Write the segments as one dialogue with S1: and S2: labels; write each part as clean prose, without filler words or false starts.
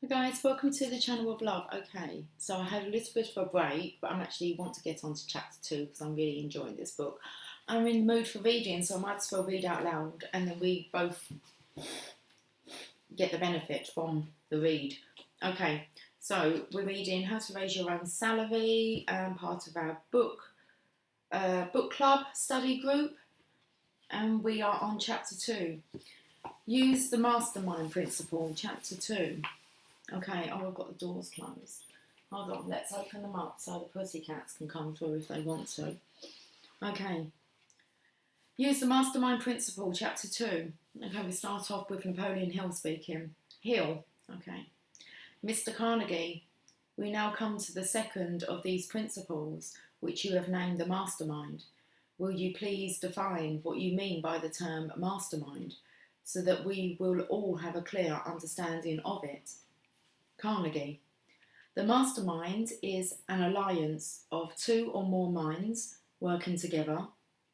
S1: Hi guys, welcome to the channel of love. Okay, so I had a little bit of a break, but I'm actually want to get on to chapter 2 because I'm really enjoying this book. I'm in the mood for reading, so I might as well read out loud and then we both get the benefit from the read. Okay, so we're reading How to Raise Your Own Salary, part of our book club study group, and we are on chapter 2. Use the mastermind principle, chapter 2. Okay, oh, I've got the doors closed. Hold on, let's open them up so the pussycats can come through if they want to. Okay, use the mastermind principle, chapter 2. Okay, we start off with Napoleon Hill speaking. Hill, okay. Mr. Carnegie, we now come to the second of these principles, which you have named the mastermind. Will you please define what you mean by the term mastermind, so that we will all have a clear understanding of it? Carnegie. The mastermind is an alliance of two or more minds working together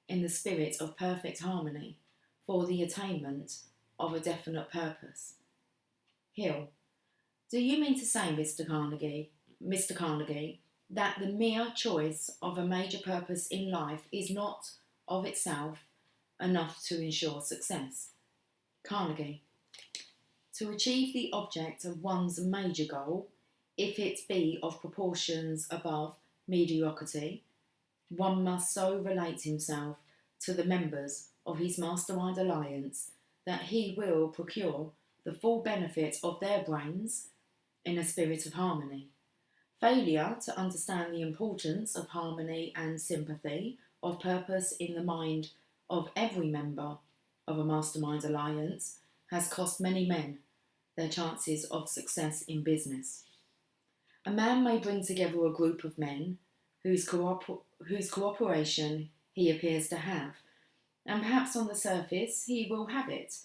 S1: in the spirit of perfect harmony for the attainment of a definite purpose. Hill. Do you mean to say, Mr. Carnegie, that the mere choice of a major purpose in life is not of itself enough to ensure success? Carnegie. To achieve the object of one's major goal, if it be of proportions above mediocrity, one must so relate himself to the members of his mastermind alliance that he will procure the full benefit of their brains in a spirit of harmony. Failure to understand the importance of harmony and sympathy of purpose in the mind of every member of a mastermind alliance has cost many men their chances of success in business. A man may bring together a group of men whose cooperation he appears to have, and perhaps on the surface he will have it,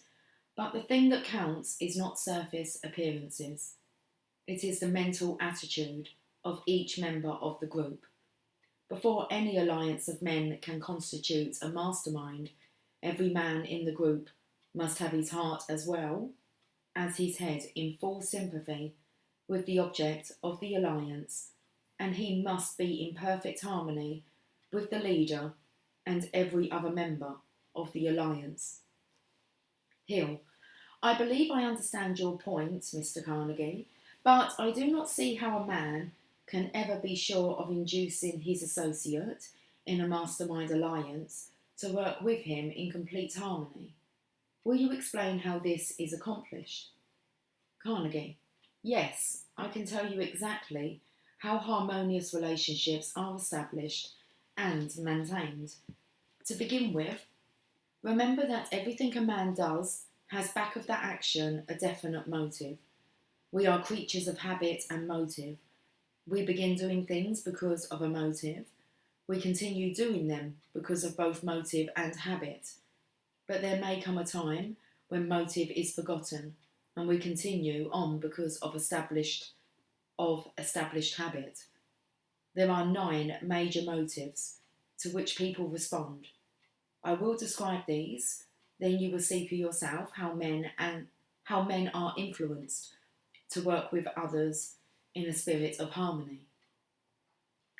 S1: but the thing that counts is not surface appearances. It is the mental attitude of each member of the group. Before any alliance of men can constitute a mastermind, every man in the group must have his heart as well as his head in full sympathy with the object of the alliance, and he must be in perfect harmony with the leader and every other member of the alliance. Hill. I believe I understand your point, Mr. Carnegie, but I do not see how a man can ever be sure of inducing his associate in a mastermind alliance to work with him in complete harmony. Will you explain how this is accomplished? Carnegie. Yes, I can tell you exactly how harmonious relationships are established and maintained. To begin with, remember that everything a man does has back of that action a definite motive. We are creatures of habit and motive. We begin doing things because of a motive. We continue doing them because of both motive and habit. But there may come a time when motive is forgotten and we continue on because of established habit. There are 9 major motives to which people respond. I will describe these, then you will see for yourself how men are influenced to work with others in a spirit of harmony.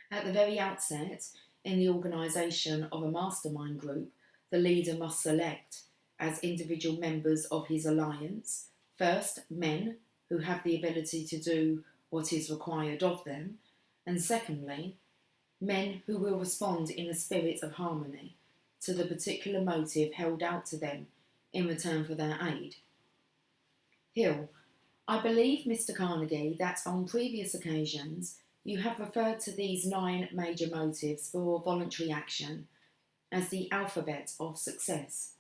S1: At the very outset, in the organisation of a mastermind group, the leader must select, as individual members of his alliance, first, men who have the ability to do what is required of them, and secondly, men who will respond in a spirit of harmony to the particular motive held out to them in return for their aid. Hill. I believe, Mr. Carnegie, that on previous occasions you have referred to these 9 major motives for voluntary action as the alphabet of success.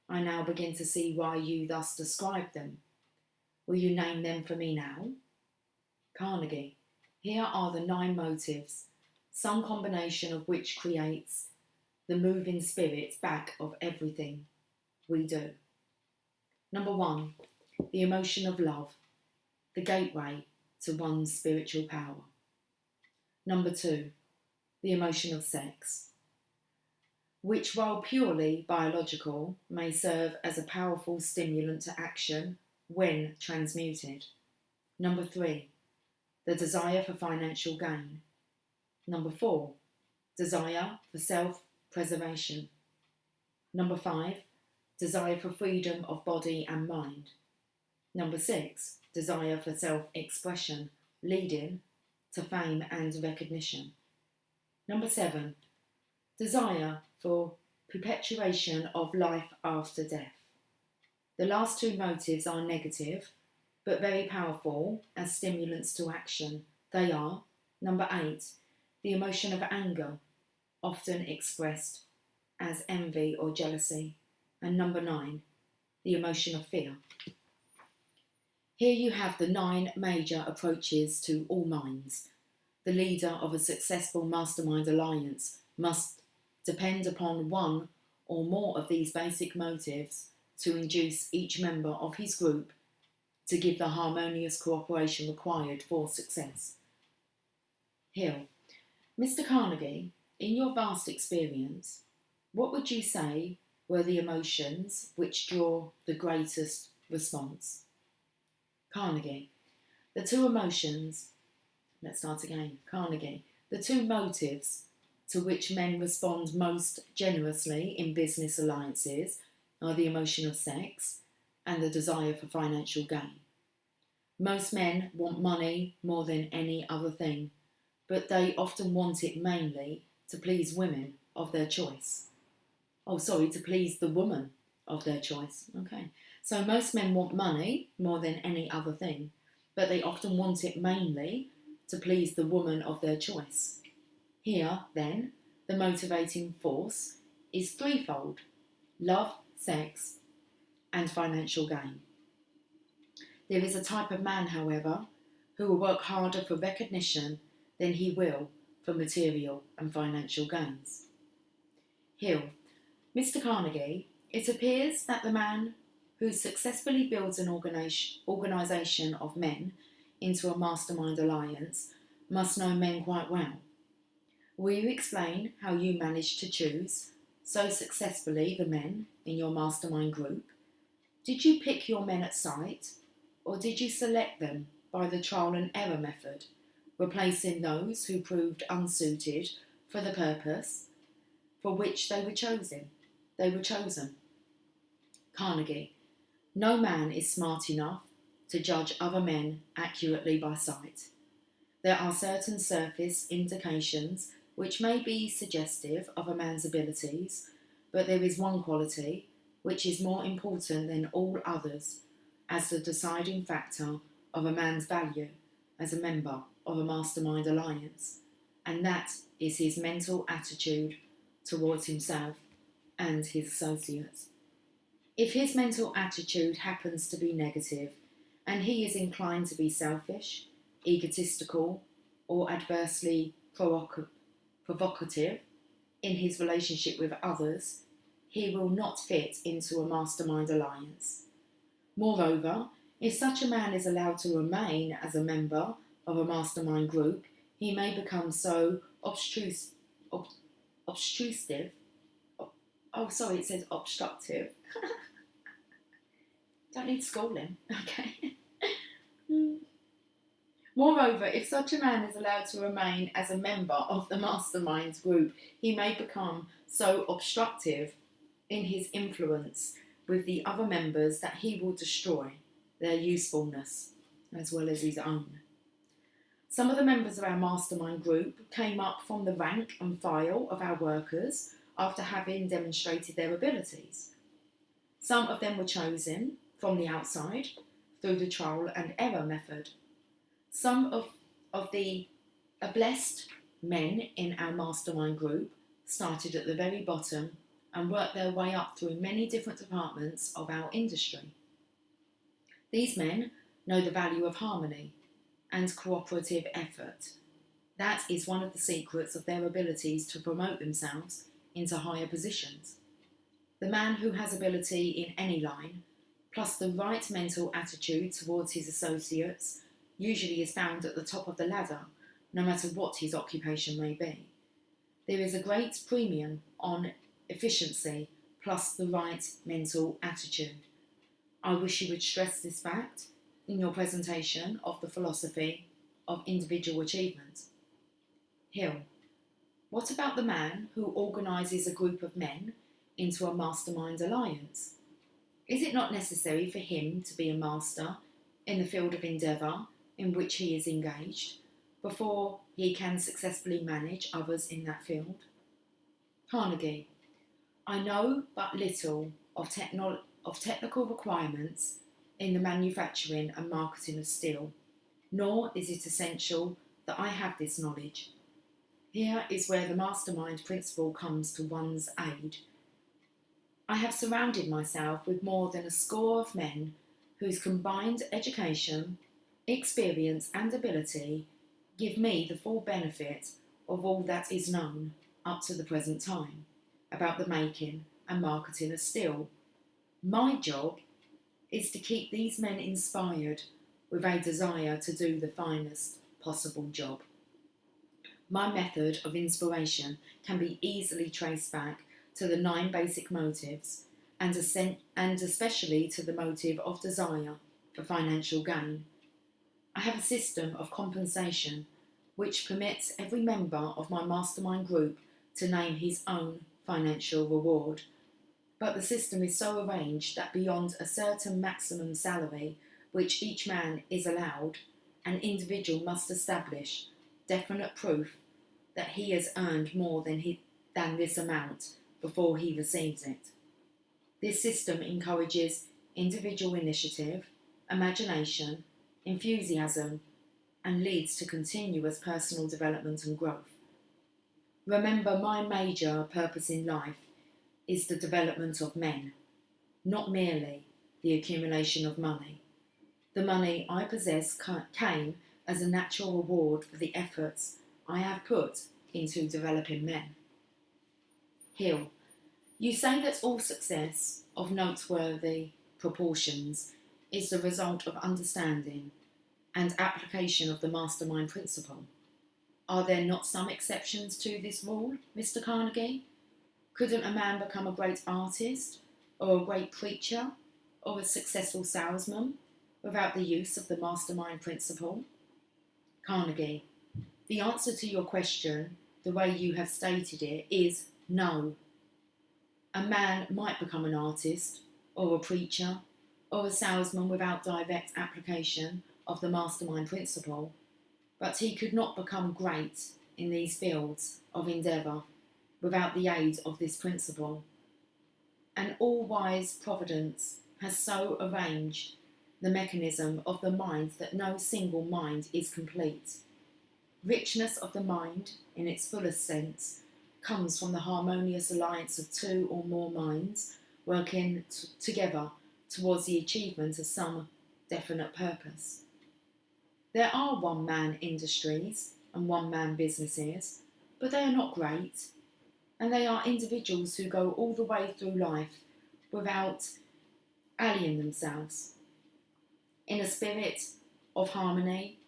S1: I now begin to see why you thus describe them. Will you name them for me now? Carnegie. Here are the 9 motives, some combination of which creates the moving spirit back of everything we do. Number 1, the emotion of love, the gateway to one's spiritual power. Number 2, the emotion of sex, which, while purely biological, may serve as a powerful stimulant to action when transmuted. Number 3, the desire for financial gain. Number 4, desire for self-preservation. Number 5, desire for freedom of body and mind. Number 6, desire for self-expression, leading to fame and recognition. Number 7, desire for perpetuation of life after death. The last two motives are negative, but very powerful as stimulants to action. They are, number 8, the emotion of anger, often expressed as envy or jealousy, and number 9, the emotion of fear. Here you have the 9 major approaches to all minds. The leader of a successful mastermind alliance must depend upon one or more of these basic motives to induce each member of his group to give the harmonious cooperation required for success. Hill. Mr. Carnegie, in your vast experience, what would you say were the emotions which draw the greatest response? Carnegie. The two emotions, let's start again. Carnegie. The two motives to which men respond most generously in business alliances are the emotion of sex and the desire for financial gain. Most men want money more than any other thing, but they often want it mainly to please women of their choice. To please the woman of their choice. Okay. So most men want money more than any other thing, but they often want it mainly to please the woman of their choice. Here, then, the motivating force is threefold: love, sex, and financial gain. There is a type of man, however, who will work harder for recognition than he will for material and financial gains. Hill. Mr. Carnegie, it appears that the man who successfully builds an organisation of men into a mastermind alliance must know men quite well. Will you explain how you managed to choose so successfully the men in your mastermind group? Did you pick your men at sight, or did you select them by the trial and error method, replacing those who proved unsuited for the purpose for which they were chosen? Carnegie. No man is smart enough to judge other men accurately by sight. There are certain surface indications which may be suggestive of a man's abilities, but there is one quality which is more important than all others as the deciding factor of a man's value as a member of a mastermind alliance, and that is his mental attitude towards himself and his associates. If his mental attitude happens to be negative, and he is inclined to be selfish, egotistical, or adversely provocative in his relationship with others, he will not fit into a mastermind alliance. Moreover, if such a man is allowed to remain as a member of a mastermind group, he may become so obstructive. Don't need schooling. Okay. Moreover, if such a man is allowed to remain as a member of the mastermind group, he may become so obstructive in his influence with the other members that he will destroy their usefulness as well as his own. Some of the members of our mastermind group came up from the rank and file of our workers after having demonstrated their abilities. Some of them were chosen from the outside through the trial and error method. Some of the blessed men in our mastermind group started at the very bottom and worked their way up through many different departments of our industry. These men know the value of harmony and cooperative effort. That is one of the secrets of their abilities to promote themselves into higher positions. The man who has ability in any line, plus the right mental attitude towards his associates, usually is found at the top of the ladder, no matter what his occupation may be. There is a great premium on efficiency plus the right mental attitude. I wish you would stress this fact in your presentation of the philosophy of individual achievement. Hill, what about the man who organises a group of men into a mastermind alliance? Is it not necessary for him to be a master in the field of endeavour in which he is engaged before he can successfully manage others in that field? Carnegie, I know but little of technical requirements in the manufacturing and marketing of steel, nor is it essential that I have this knowledge. Here is where the mastermind principle comes to one's aid. I have surrounded myself with more than a score of men whose combined education, experience and ability give me the full benefit of all that is known up to the present time about the making and marketing of steel. My job is to keep these men inspired with a desire to do the finest possible job. My method of inspiration can be easily traced back to the 9 basic motives and especially to the motive of desire for financial gain. I have a system of compensation which permits every member of my mastermind group to name his own financial reward. But the system is so arranged that beyond a certain maximum salary which each man is allowed, an individual must establish definite proof that he has earned more than this amount before he receives it. This system encourages individual initiative, imagination, enthusiasm, and leads to continuous personal development and growth. Remember, my major purpose in life is the development of men, not merely the accumulation of money. The money I possess came as a natural reward for the efforts I have put into developing men. Hill, you say that all success of noteworthy proportions is the result of understanding and application of the mastermind principle. Are there not some exceptions to this rule, Mr. Carnegie? Couldn't a man become a great artist, or a great preacher, or a successful salesman without the use of the mastermind principle? Carnegie, the answer to your question, the way you have stated it, is no. A man might become an artist, or a preacher, or a salesman without direct application of the mastermind principle, but he could not become great in these fields of endeavour without the aid of this principle. An all-wise providence has so arranged the mechanism of the mind that no single mind is complete. Richness of the mind, in its fullest sense, comes from the harmonious alliance of 2 or more minds working together towards the achievement of some definite purpose. There are one-man industries and one-man businesses, but they are not great, and they are individuals who go all the way through life without alienating themselves, in a spirit of harmony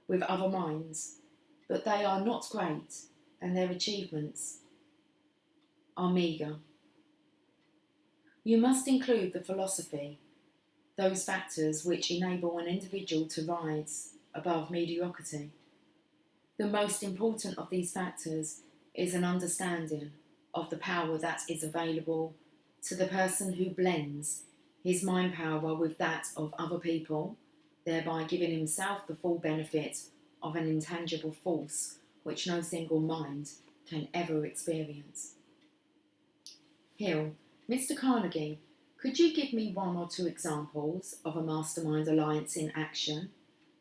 S1: with other minds, but they are not great, and their achievements are meagre. You must include the philosophy, those factors which enable an individual to rise above mediocrity. The most important of these factors is an understanding of the power that is available to the person who blends his mind power with that of other people, thereby giving himself the full benefit of an intangible force which no single mind can ever experience. Hill, Mr. Carnegie, could you give me 1 or 2 examples of a mastermind alliance in action,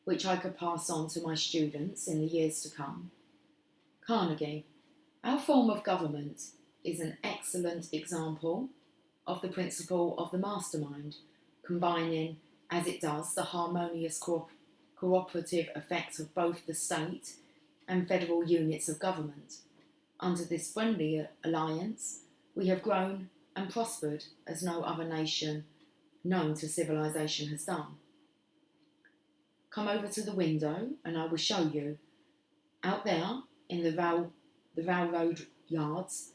S1: which I could pass on to my students in the years to come? Carnegie, our form of government is an excellent example of the principle of the mastermind, combining, as it does, the harmonious cooperative effect of both the state and federal units of government. Under this friendly alliance, we have grown and prospered as no other nation known to civilization has done. Come over to the window and I will show you. Out there, in the railroad yards,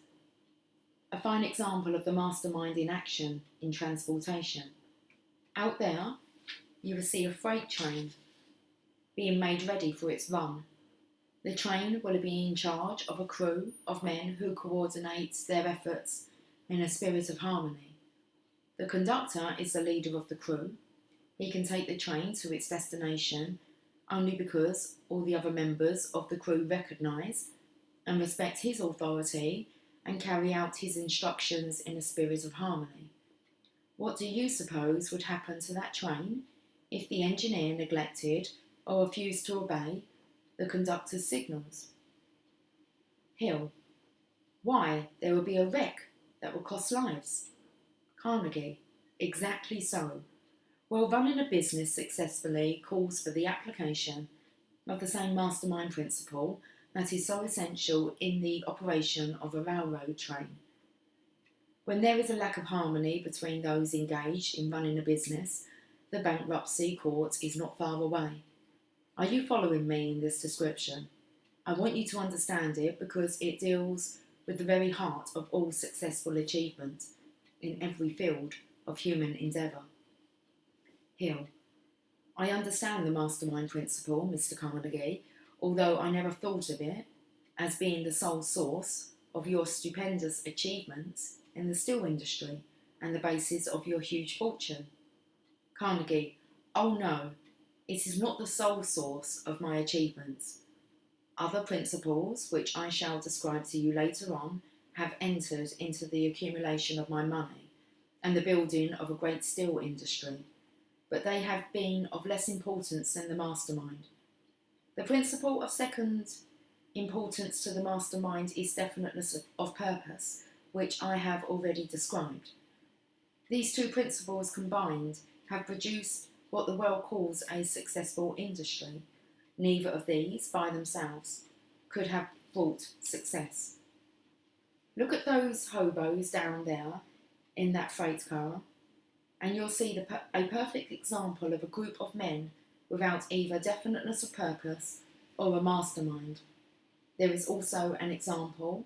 S1: a fine example of the mastermind in action in transportation. Out there, you will see a freight train being made ready for its run. The train will be in charge of a crew of men who coordinate their efforts in a spirit of harmony. The conductor is the leader of the crew. He can take the train to its destination only because all the other members of the crew recognise and respect his authority and carry out his instructions in a spirit of harmony. What do you suppose would happen to that train if the engineer neglected or refused to obey the conductor's signals? Hill: why, there will be a wreck that will cost lives. Carnegie: exactly so. Well, running a business successfully calls for the application of the same mastermind principle that is so essential in the operation of a railroad train. When there is a lack of harmony between those engaged in running a business, the bankruptcy court is not far away. Are you following me in this description? I want you to understand it because it deals with the very heart of all successful achievement in every field of human endeavour. Hill: I understand the mastermind principle, Mr. Carnegie, although I never thought of it as being the sole source of your stupendous achievements in the steel industry and the basis of your huge fortune. Carnegie: oh no, it is not the sole source of my achievements. Other principles, which I shall describe to you later on, have entered into the accumulation of my money and the building of a great steel industry, but they have been of less importance than the mastermind. The principle of second importance to the mastermind is definiteness of purpose, which I have already described. These two principles combined have produced what the world calls a successful industry. Neither of these, by themselves, could have brought success. Look at those hobos down there in that freight car, and you'll see a perfect example of a group of men without either definiteness of purpose or a mastermind. There is also an example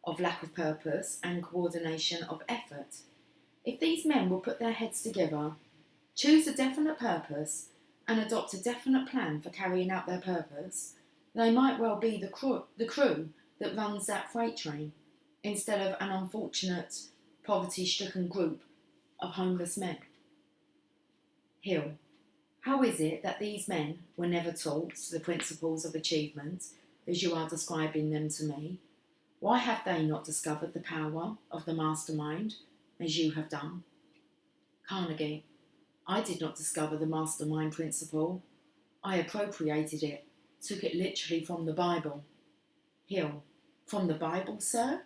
S1: of lack of purpose and coordination of effort. If these men will put their heads together, choose a definite purpose, and adopt a definite plan for carrying out their purpose, they might well be the crew that runs that freight train, instead of an unfortunate, poverty-stricken group of homeless men. Hill: how is it that these men were never taught the principles of achievement as you are describing them to me? Why have they not discovered the power of the mastermind as you have done? Carnegie: I did not discover the mastermind principle. I appropriated it, took it literally from the Bible. Hill: from the Bible, sir?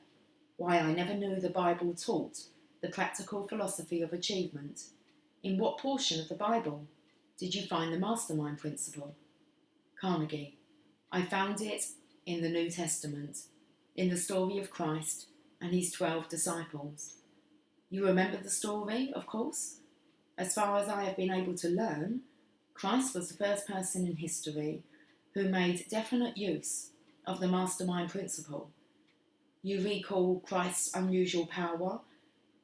S1: Why, I never knew the Bible taught the practical philosophy of achievement. In what portion of the Bible did you find the mastermind principle? Carnegie: I found it in the New Testament, in the story of Christ and his 12 disciples. You remember the story, of course? As far as I have been able to learn, Christ was the first person in history who made definite use of the mastermind principle. You recall Christ's unusual power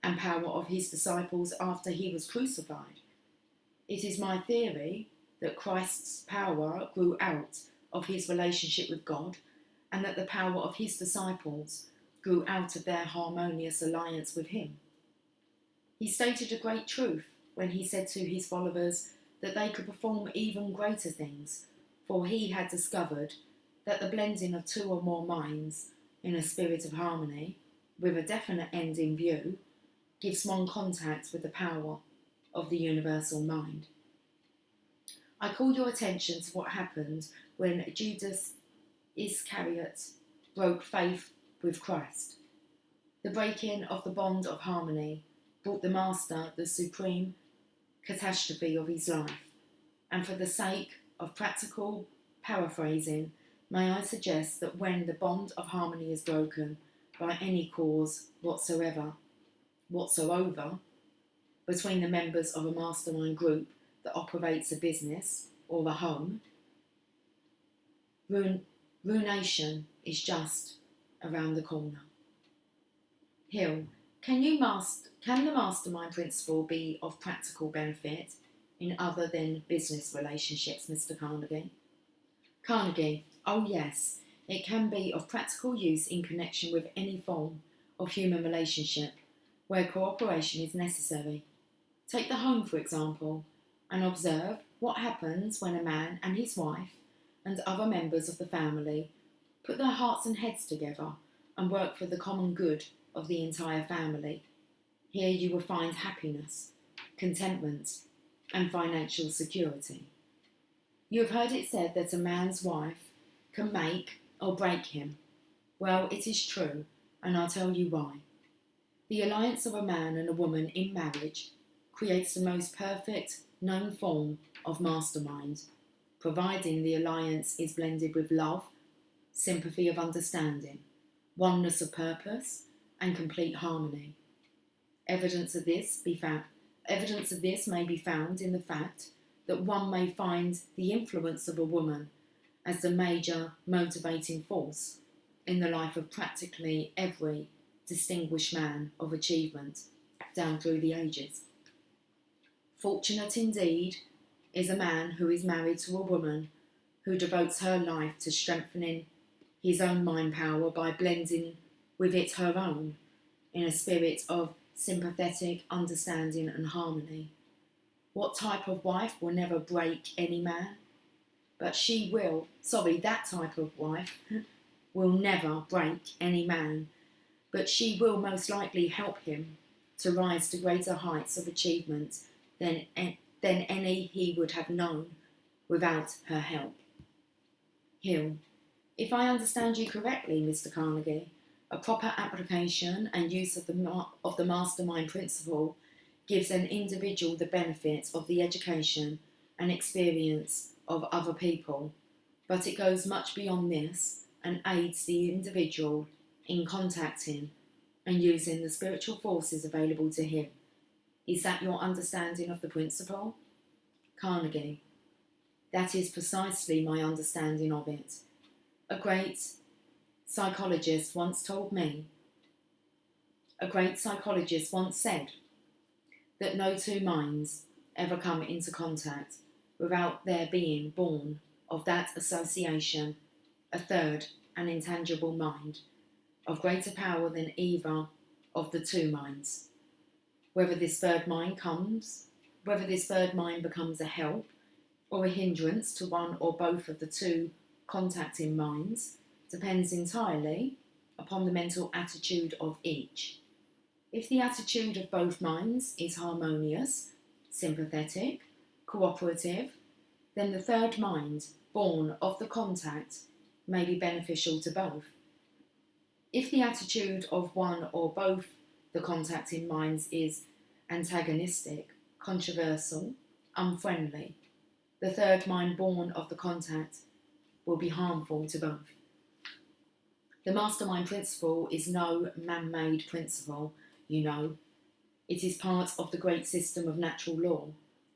S1: and power of his disciples after he was crucified. It is my theory that Christ's power grew out of his relationship with God, and that the power of his disciples grew out of their harmonious alliance with him. He stated a great truth when he said to his followers that they could perform even greater things, for he had discovered that the blending of two or more minds in a spirit of harmony, with a definite end in view, gives one contact with the power of the universal mind. I call your attention to what happened when Judas Iscariot broke faith with Christ. The breaking of the bond of harmony brought the Master the supreme catastrophe of his life, and for the sake of practical paraphrasing, may I suggest that when the bond of harmony is broken by any cause whatsoever, between the members of a mastermind group that operates a business or a home, ruination is just around the corner. Hill: can the mastermind principle be of practical benefit in other than business relationships, Mr. Carnegie? Carnegie, oh yes, it can be of practical use in connection with any form of human relationship where cooperation is necessary. Take the home, for example, and observe what happens when a man and his wife and other members of the family put their hearts and heads together and work for the common good of the entire family. Here you will find happiness, contentment, and financial security. You have heard it said that a man's wife can make or break him. Well, it is true, and I'll tell you why. The alliance of a man and a woman in marriage creates the most perfect known form of mastermind, providing the alliance is blended with love, sympathy of understanding, oneness of purpose, and complete harmony. Evidence of this may be found in the fact that one may find the influence of a woman as the major motivating force in the life of practically every distinguished man of achievement down through the ages. Fortunate indeed is a man who is married to a woman who devotes her life to strengthening his own mind power by blending with it her own in a spirit of sympathetic understanding and harmony. What type of wife will never break any man? That type of wife will never break any man, but she will most likely help him to rise to greater heights of achievement than any he would have known without her help. Hill, if I understand you correctly, Mr. Carnegie, a proper application and use of the mastermind principle gives an individual the benefit of the education and experience of other people, but it goes much beyond this and aids the individual in contacting and using the spiritual forces available to him. Is that your understanding of the principle? Carnegie, that is precisely my understanding of it. A great psychologist once said that no two minds ever come into contact without their being born of that association, a third and intangible mind, of greater power than either of the two minds. Whether this third mind becomes a help or a hindrance to one or both of the two contacting minds depends entirely upon the mental attitude of each. If the attitude of both minds is harmonious, sympathetic, cooperative, then the third mind, born of the contact, may be beneficial to both. If the attitude of one or both the contacting minds is antagonistic, controversial, unfriendly, the third mind born of the contact will be harmful to both. The mastermind principle is no man-made principle, you know. It is part of the great system of natural law,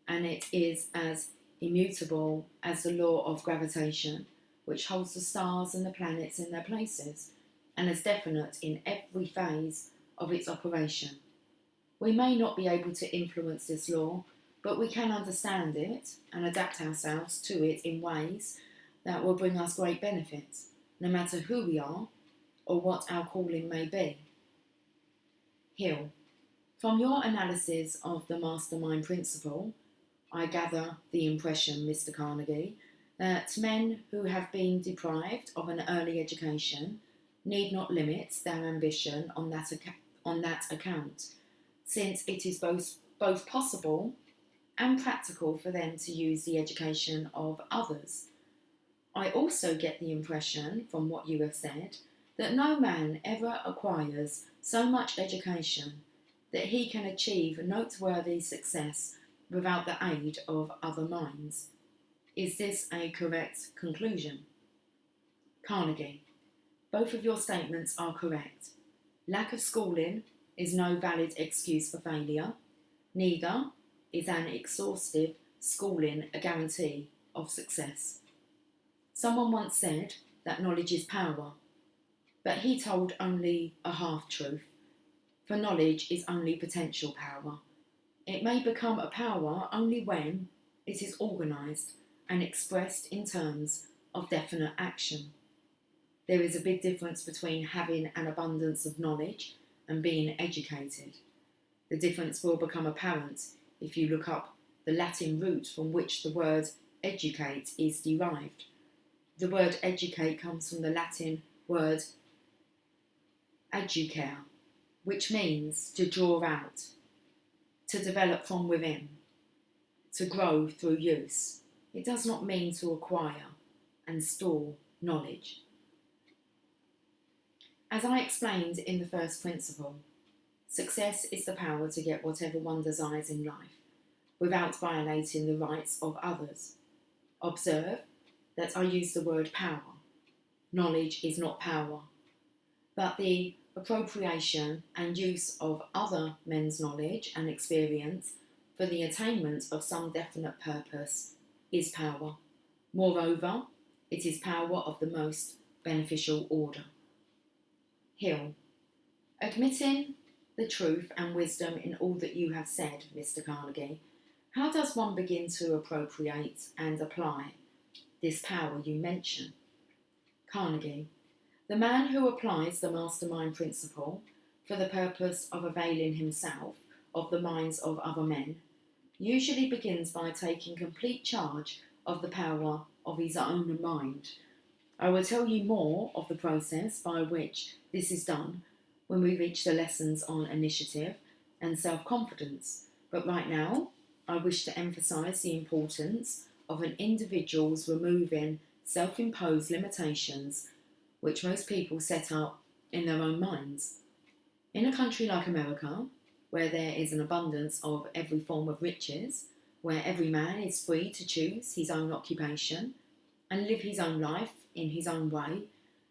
S1: and it is as immutable as the law of gravitation, which holds the stars and the planets in their places, and as definite in every phase of its operation. We may not be able to influence this law, but we can understand it and adapt ourselves to it in ways that will bring us great benefits, no matter who we are or what our calling may be. Hill, from your analysis of the mastermind principle, I gather the impression, Mr. Carnegie, that men who have been deprived of an early education need not limit their ambition on that account, since it is both possible and practical for them to use the education of others. I also get the impression, from what you have said, that no man ever acquires so much education that he can achieve noteworthy success without the aid of other minds. Is this a correct conclusion? Carnegie, both of your statements are correct. Lack of schooling is no valid excuse for failure. Neither is an exhaustive schooling a guarantee of success. Someone once said that knowledge is power, but he told only a half-truth, for knowledge is only potential power. It may become a power only when It is organised and expressed in terms of definite action. There is a big difference between having an abundance of knowledge and being educated. The difference will become apparent if you look up the Latin root from which the word educate is derived. The word educate comes from the Latin word educare, which means to draw out, to develop from within, to grow through use. It does not mean to acquire and store knowledge. As I explained in the first principle, success is the power to get whatever one desires in life without violating the rights of others. Observe that I use the word power. Knowledge is not power, but the appropriation and use of other men's knowledge and experience for the attainment of some definite purpose is power. Moreover, it is power of the most beneficial order. Hill. Admitting the truth and wisdom in all that you have said, Mr. Carnegie, how does one begin to appropriate and apply this power you mention? Carnegie. The man who applies the mastermind principle for the purpose of availing himself of the minds of other men usually begins by taking complete charge of the power of his own mind. I will tell you more of the process by which this is done when we reach the lessons on initiative and self-confidence, but right now I wish to emphasise the importance of an individual's removing self-imposed limitations which most people set up in their own minds. In a country like America, where there is an abundance of every form of riches, where every man is free to choose his own occupation and live his own life in his own way,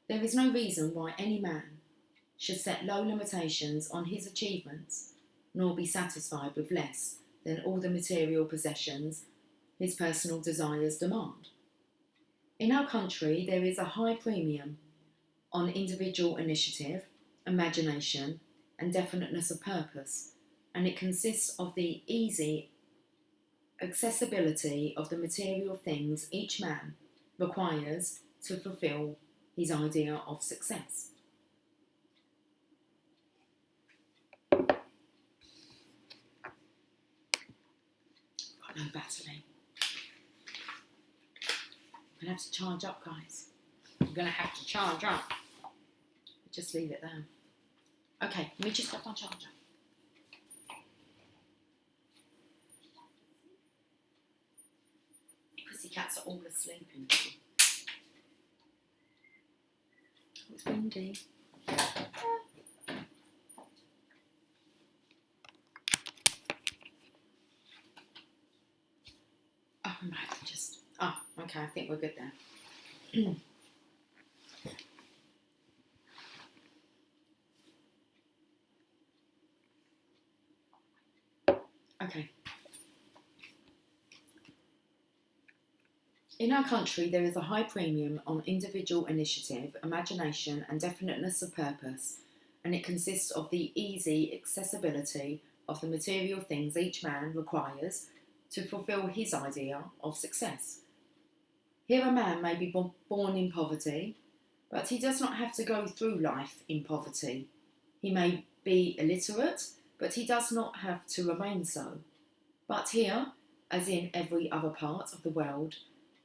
S1: there is no reason why any man should set low limitations on his achievements, nor be satisfied with less than all the material possessions his personal desires demand. In our country, there is a high premium on individual initiative, imagination, and definiteness of purpose, and it consists of the easy accessibility of the material things each man requires to fulfill his idea of success. Got no battery. I'm going to have to charge up, guys. I'm going to have to charge up. Just leave it there. Okay, let me just get my charger. Pussycats are all asleep in here. It's windy. Oh, I might have to just... Oh, okay, I think we're good there. Okay. In our country, there is a high premium on individual initiative, imagination, and definiteness of purpose, and it consists of the easy accessibility of the material things each man requires to fulfill his idea of success. Here a man may be born in poverty, but he does not have to go through life in poverty. He may be illiterate, but he does not have to remain so. But here, as in every other part of the world,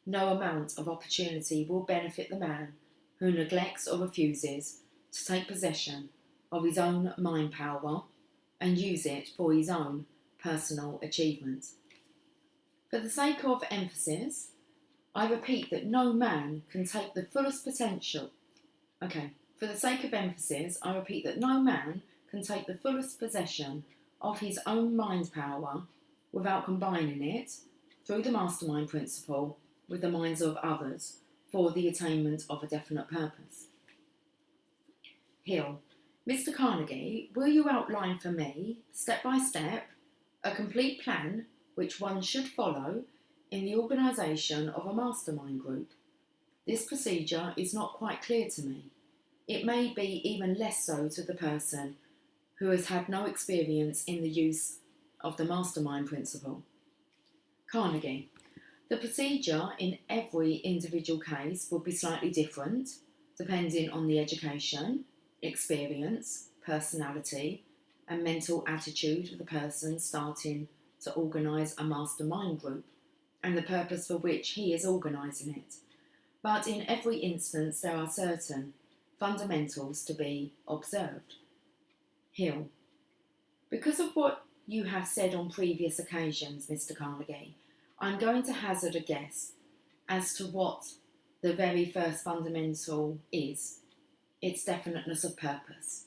S1: no amount of opportunity will benefit the man who neglects or refuses to take possession of his own mind power and use it for his own personal achievement. For the sake of emphasis, I repeat that no man can take the fullest potential. For the sake of emphasis, I repeat that no man can take the fullest possession of his own mind power without combining it, through the mastermind principle, with the minds of others for the attainment of a definite purpose. Hill. Mr. Carnegie, will you outline for me, step by step, a complete plan which one should follow in the organisation of a mastermind group? This procedure is not quite clear to me. It may be even less so to the person who has had no experience in the use of the mastermind principle. Carnegie. The procedure in every individual case will be slightly different, depending on the education, experience, personality, and mental attitude of the person starting to organise a mastermind group, and the purpose for which he is organising it. But in every instance, there are certain fundamentals to be observed. Hill. Because of what you have said on previous occasions, Mr. Carnegie, I'm going to hazard a guess as to what the very first fundamental is. Its definiteness of purpose.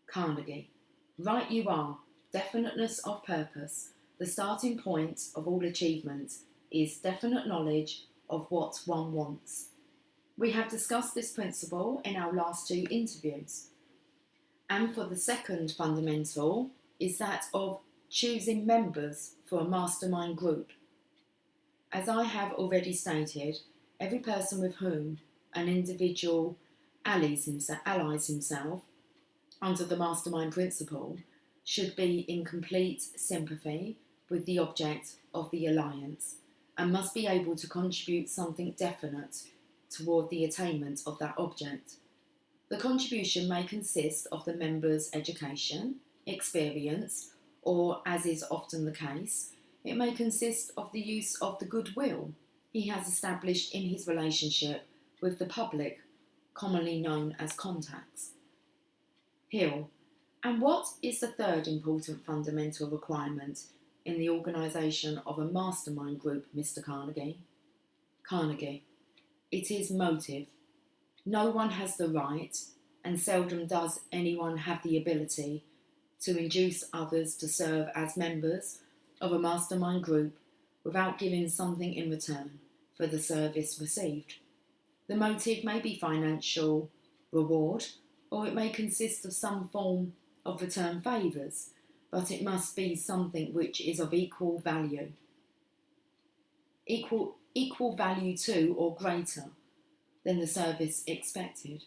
S1: Carnegie. Right you are. Definiteness of purpose. The starting point of all achievement is definite knowledge of what one wants. We have discussed this principle in our last two interviews. And for the second fundamental is that of choosing members for a mastermind group. As I have already stated, every person with whom an individual allies himself under the mastermind principle should be in complete sympathy with the object of the alliance and must be able to contribute something definite toward the attainment of that object. The contribution may consist of the member's education, experience, or, as is often the case, it may consist of the use of the goodwill he has established in his relationship with the public, commonly known as contacts. Hill. And what is the third important fundamental requirement in the organisation of a mastermind group, Mr. Carnegie? Carnegie. It is motive. No one has the right, and seldom does anyone have the ability, to induce others to serve as members of a mastermind group without giving something in return for the service received. The motive may be financial reward, or it may consist of some form of return favours, but it must be something which is of equal value. Equal value to or greater than the service expected.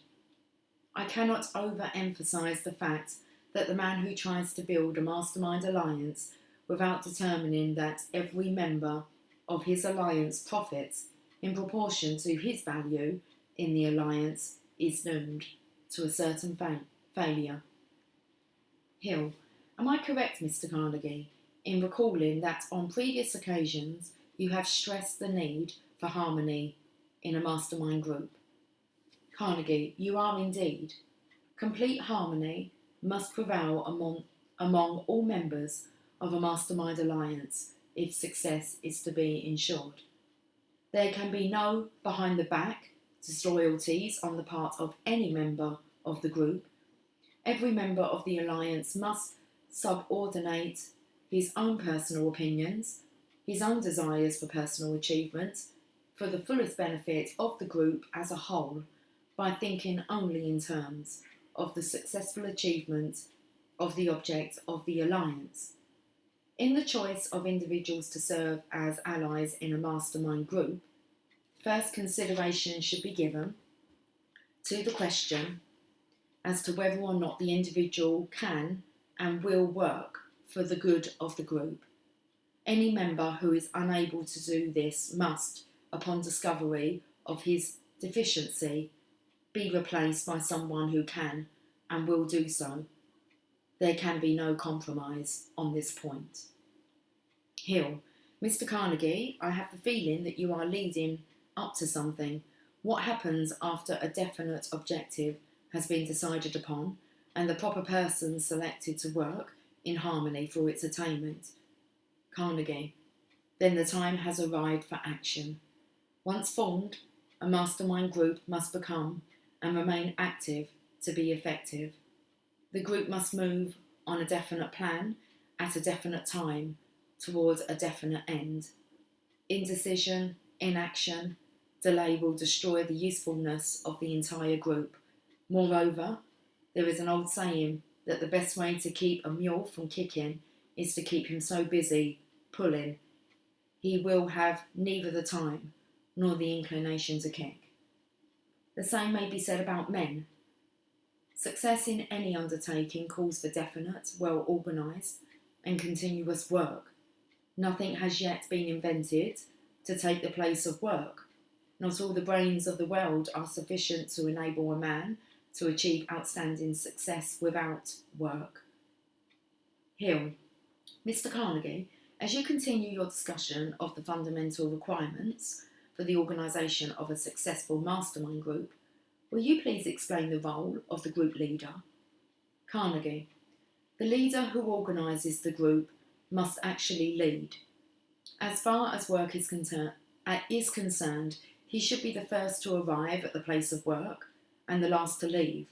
S1: I cannot overemphasise the fact that the man who tries to build a mastermind alliance without determining that every member of his alliance profits in proportion to his value in the alliance is doomed to a certain failure. Hill. Am I correct, Mr. Carnegie, in recalling that on previous occasions you have stressed the need for harmony in a mastermind group? Carnegie. You are indeed. Complete harmony must prevail among all members of a mastermind alliance if success is to be ensured. There can be no behind the back disloyalties on the part of any member of the group. Every member of the alliance must subordinate his own personal opinions, his own desires for personal achievement, for the fullest benefit of the group as a whole, by thinking only in terms of the successful achievement of the object of the alliance. In the choice of individuals to serve as allies in a mastermind group, first consideration should be given to the question as to whether or not the individual can and will work for the good of the group. Any member who is unable to do this must, upon discovery of his deficiency, be replaced by someone who can and will do so. There can be no compromise on this point. Hill. Mr. Carnegie, I have the feeling that you are leading up to something. What happens after a definite objective has been decided upon and the proper person selected to work in harmony for its attainment? Carnegie. Then the time has arrived for action. Once formed, a mastermind group must become and remain active to be effective. The group must move on a definite plan at a definite time towards a definite end. Indecision, inaction, delay will destroy the usefulness of the entire group. Moreover, there is an old saying that the best way to keep a mule from kicking is to keep him so busy pulling he will have neither the time nor the inclination to kick. The same may be said about men. Success in any undertaking calls for definite, well-organised and continuous work. Nothing has yet been invented to take the place of work. Not all the brains of the world are sufficient to enable a man to achieve outstanding success without work. Hill. Mr. Carnegie, as you continue your discussion of the fundamental requirements for the organisation of a successful mastermind group, will you please explain the role of the group leader? Carnegie. The leader who organises the group must actually lead. As far as work is concerned, he should be the first to arrive at the place of work and the last to leave.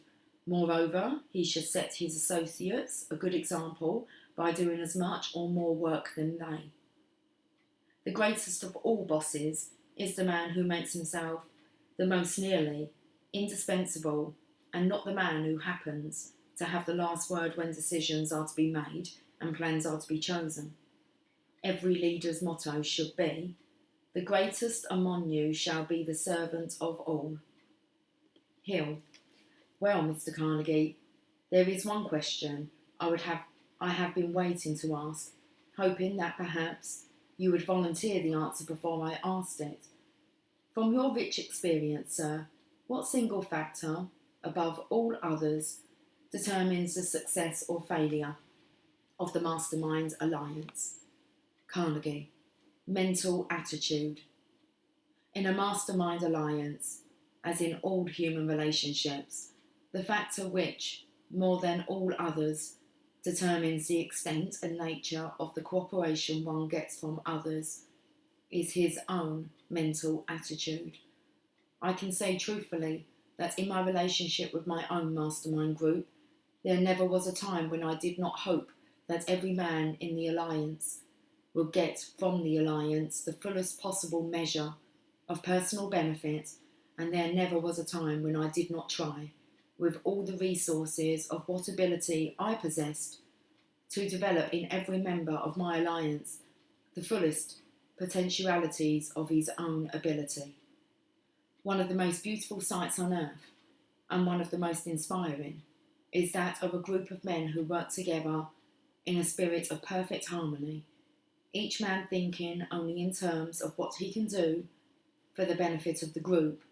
S1: Moreover, he should set his associates a good example by doing as much or more work than they. The greatest of all bosses is the man who makes himself the most nearly indispensable, and not the man who happens to have the last word when decisions are to be made and plans are to be chosen. Every leader's motto should be, "The greatest among you shall be the servant of all." Hill. Well, Mr. Carnegie, there is one question I have been waiting to ask, hoping that perhaps you would volunteer the answer before I asked it. From your rich experience, sir, what single factor, above all others, determines the success or failure of the Mastermind Alliance? Carnegie. Mental attitude. In a Mastermind Alliance, as in all human relationships, the factor which, more than all others, determines the extent and nature of the cooperation one gets from others is his own mental attitude. I can say truthfully that in my relationship with my own mastermind group, there never was a time when I did not hope that every man in the alliance would get from the alliance the fullest possible measure of personal benefit, and there never was a time when I did not try, with all the resources of what ability I possessed, to develop in every member of my alliance the fullest potentialities of his own ability. One of the most beautiful sights on earth, and one of the most inspiring, is that of a group of men who work together in a spirit of perfect harmony, each man thinking only in terms of what he can do for the benefit of the group.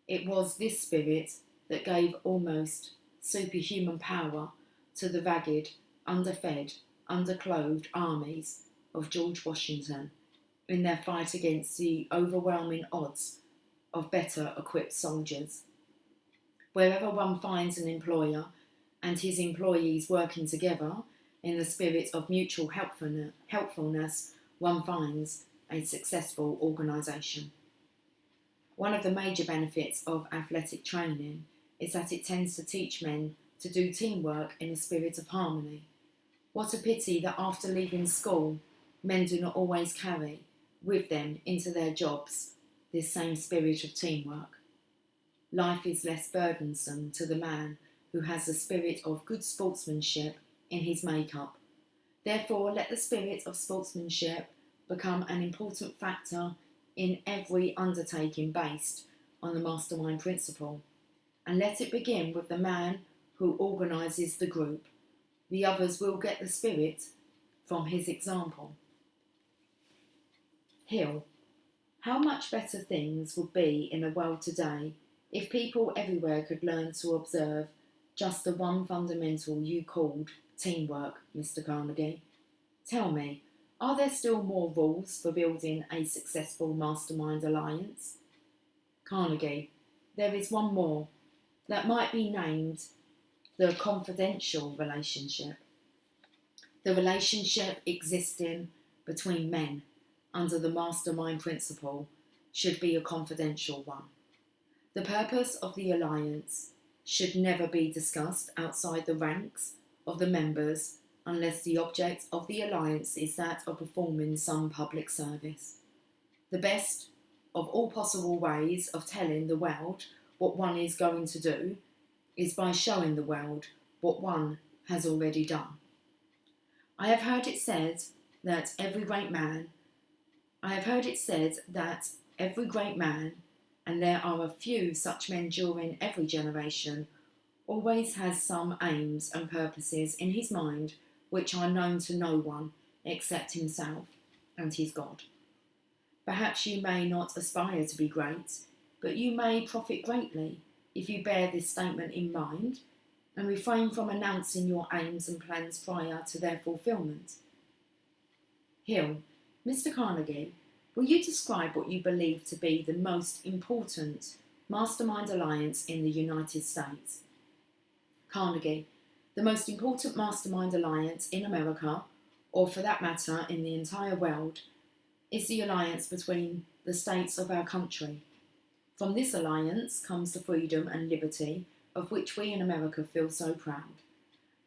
S1: It was this spirit that gave almost superhuman power to the ragged, underfed, underclothed armies of George Washington in their fight against the overwhelming odds of better equipped soldiers. Wherever one finds an employer and his employees working together in the spirit of mutual helpfulness, one finds a successful organisation. One of the major benefits of athletic training is that it tends to teach men to do teamwork in a spirit of harmony. What a pity that after leaving school, men do not always carry with them into their jobs this same spirit of teamwork. Life is less burdensome to the man who has the spirit of good sportsmanship in his make-up. Therefore, let the spirit of sportsmanship become an important factor in every undertaking based on the mastermind principle, and let it begin with the man who organises the group. The others will get the spirit from his example. Hill. How much better things would be in a world today if people everywhere could learn to observe just the one fundamental you called teamwork, Mr. Carnegie. Tell me, are there still more rules for building a successful mastermind alliance? Carnegie. There is one more that might be named the confidential relationship. The relationship existing between men under the mastermind principle should be a confidential one. The purpose of the alliance should never be discussed outside the ranks of the members unless the object of the alliance is that of performing some public service. The best of all possible ways of telling the world what one is going to do is by showing the world what one has already done. I have heard it said that every great man, and there are a few such men during every generation, always has some aims and purposes in his mind which are known to no one except himself and his God. Perhaps you may not aspire to be great, but you may profit greatly if you bear this statement in mind and refrain from announcing your aims and plans prior to their fulfilment. Hill, Mr. Carnegie, will you describe what you believe to be the most important mastermind alliance in the United States? Carnegie, the most important mastermind alliance in America, or for that matter in the entire world, is the alliance between the states of our country. From this alliance comes the freedom and liberty of which we in America feel so proud.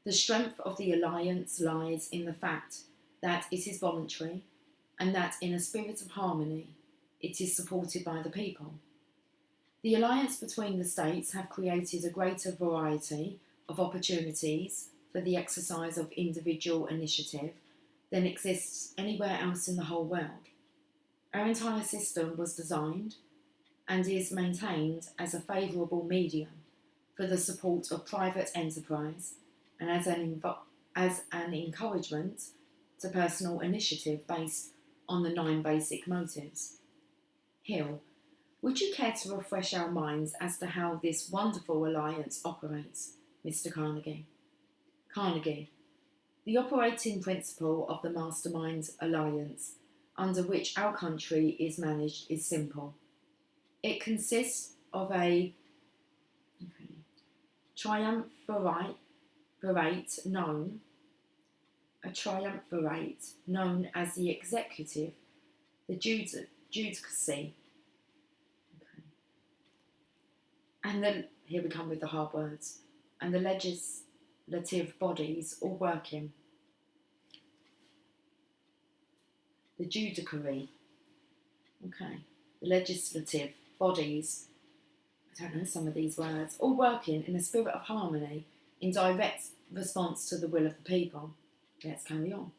S1: The strength of the alliance lies in the fact that it is voluntary and that in a spirit of harmony it is supported by the people. The alliance between the states have created a greater variety of opportunities for the exercise of individual initiative than exists anywhere else in the whole world. Our entire system was designed and is maintained as a favourable medium for the support of private enterprise and as an encouragement to personal initiative based on the 9 basic motives. Hill, would you care to refresh our minds as to how this wonderful alliance operates, Mr. Carnegie? Carnegie, the operating principle of the Mastermind Alliance under which our country is managed is simple. It consists of a triumvirate known as the executive, the judicacy, and here we come with the hard words, and the legislative bodies all working. The judiciary, the legislative bodies, I don't know some of these words, all working in a spirit of harmony in direct response to the will of the people. Let's carry on.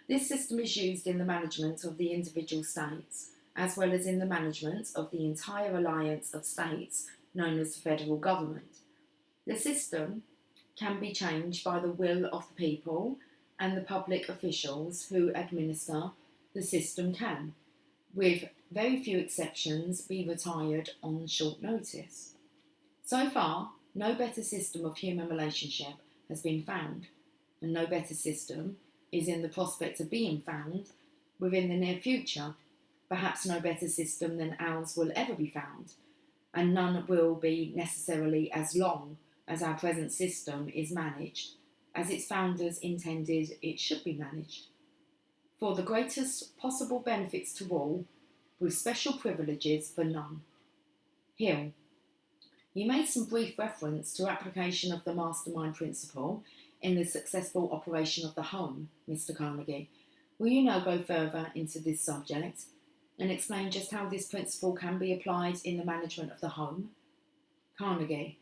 S1: This system is used in the management of the individual states, as well as in the management of the entire alliance of states known as the federal government. The system can be changed by the will of the people, and the public officials who administer the system can, with very few exceptions, be retired on short notice. So far, no better system of human relationship has been found, and no better system is in the prospect of being found within the near future. Perhaps no better system than ours will ever be found, and none will be necessarily as long as our present system is managed, as its founders intended it should be managed, for the greatest possible benefits to all, with special privileges for none. Hill, you made some brief reference to application of the mastermind principle in the successful operation of the home, Mr. Carnegie. Will you now go further into this subject and explain just how this principle can be applied in the management of the home? Carnegie,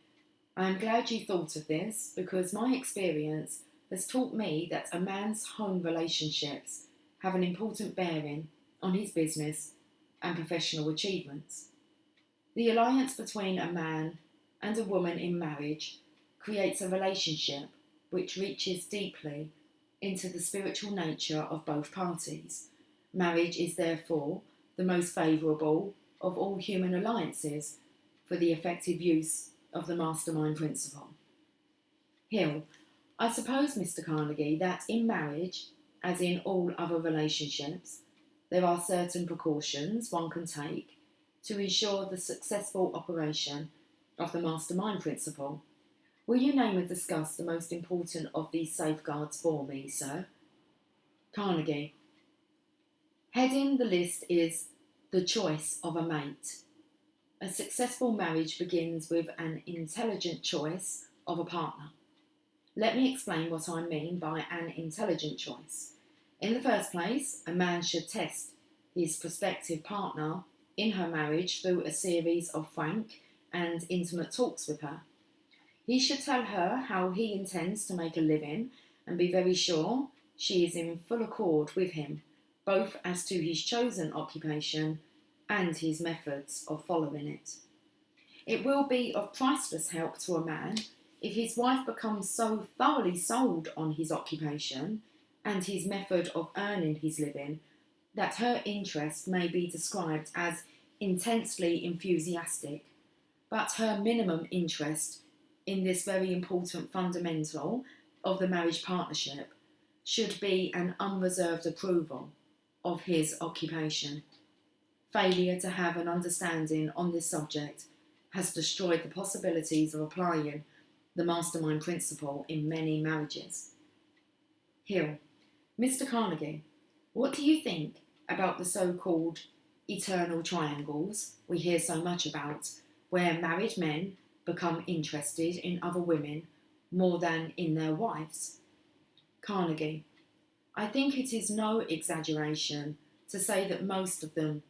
S1: I am glad you thought of this because my experience has taught me that a man's home relationships have an important bearing on his business and professional achievements. The alliance between a man and a woman in marriage creates a relationship which reaches deeply into the spiritual nature of both parties. Marriage is therefore the most favourable of all human alliances for the effective use of the mastermind principle. Hill, I suppose, Mr. Carnegie, that in marriage, as in all other relationships, there are certain precautions one can take to ensure the successful operation of the mastermind principle. Will you name and discuss the most important of these safeguards for me, sir? Carnegie, heading the list is the choice of a mate. A successful marriage begins with an intelligent choice of a partner. Let me explain what I mean by an intelligent choice. In the first place, a man should test his prospective partner in her marriage through a series of frank and intimate talks with her. He should tell her how he intends to make a living and be very sure she is in full accord with him, both as to his chosen occupation and his methods of following it. It will be of priceless help to a man if his wife becomes so thoroughly sold on his occupation and his method of earning his living that her interest may be described as intensely enthusiastic, but her minimum interest in this very important fundamental of the marriage partnership should be an unreserved approval of his occupation. Failure to have an understanding on this subject has destroyed the possibilities of applying the mastermind principle in many marriages. Hill. Mr. Carnegie, what do you think about the so-called eternal triangles we hear so much about, where married men become interested in other women more than in their wives? Carnegie. I think it is no exaggeration to say that most of them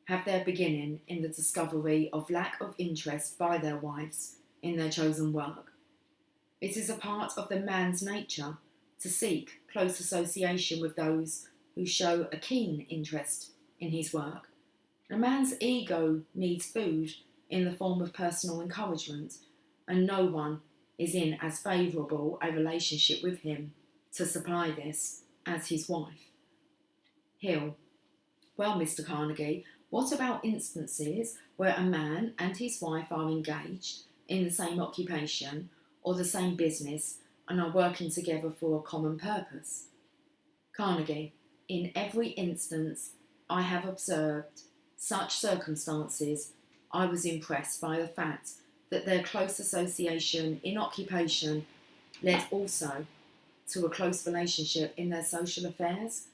S1: have their beginning in the discovery of lack of interest by their wives in their chosen work. It is a part of the man's nature to seek close association with those who show a keen interest in his work. A man's ego needs food in the form of personal encouragement, and no one is in as favourable a relationship with him to supply this as his wife. Hill. Well, Mr. Carnegie, what about instances where a man and his wife are engaged in the same occupation or the same business and are working together for a common purpose? Carnegie. In every instance I have observed such circumstances, I was impressed by the fact that their close association in occupation led also to a close relationship in their social affairs,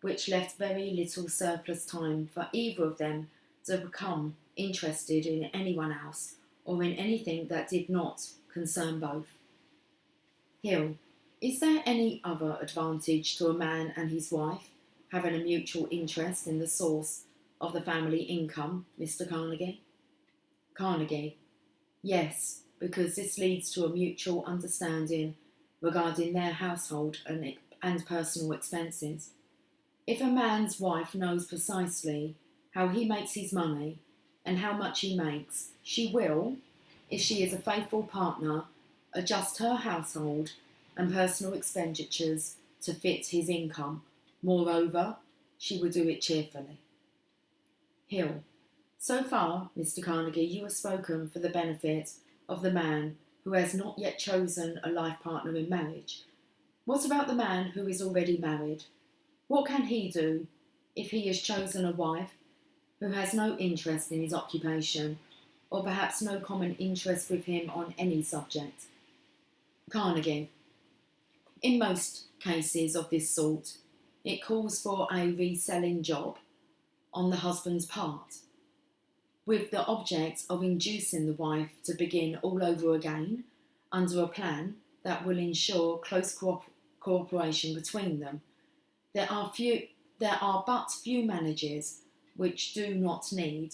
S1: which left very little surplus time for either of them to become interested in anyone else or in anything that did not concern both. Hill. Is there any other advantage to a man and his wife having a mutual interest in the source of the family income, Mr. Carnegie? Carnegie. Yes, because this leads to a mutual understanding regarding their household and personal expenses. If a man's wife knows precisely how he makes his money and how much he makes, she will, if she is a faithful partner, adjust her household and personal expenditures to fit his income. Moreover, she will do it cheerfully. Hill. So far, Mr. Carnegie, you have spoken for the benefit of the man who has not yet chosen a life partner in marriage. What about the man who is already married? What can he do if he has chosen a wife who has no interest in his occupation, or perhaps no common interest with him on any subject? Carnegie. In most cases of this sort, it calls for a reselling job on the husband's part, with the object of inducing the wife to begin all over again under a plan that will ensure close cooperation between them. There are but few marriages which do not need.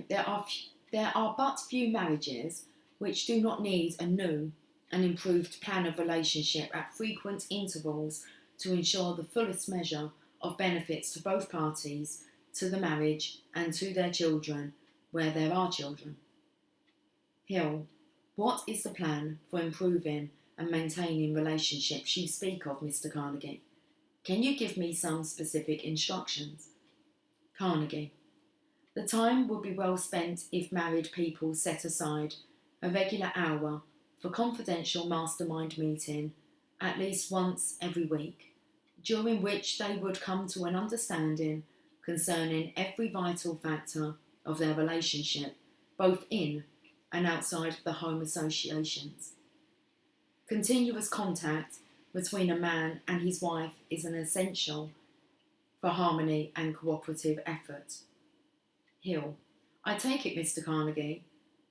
S1: There are but few marriages which do not need a new and improved plan of relationship at frequent intervals to ensure the fullest measure of benefits to both parties, to the marriage and to their children, where there are children. Hill. What is the plan for improving and maintaining relationships you speak of, Mr. Carnegie? Can you give me some specific instructions? Carnegie. The time would be well spent if married people set aside a regular hour for confidential mastermind meeting at least once every week, during which they would come to an understanding concerning every vital factor of their relationship, both in and outside of the home associations. Continuous contact between a man and his wife is an essential for harmony and cooperative effort. Hill. I take it, Mr. Carnegie,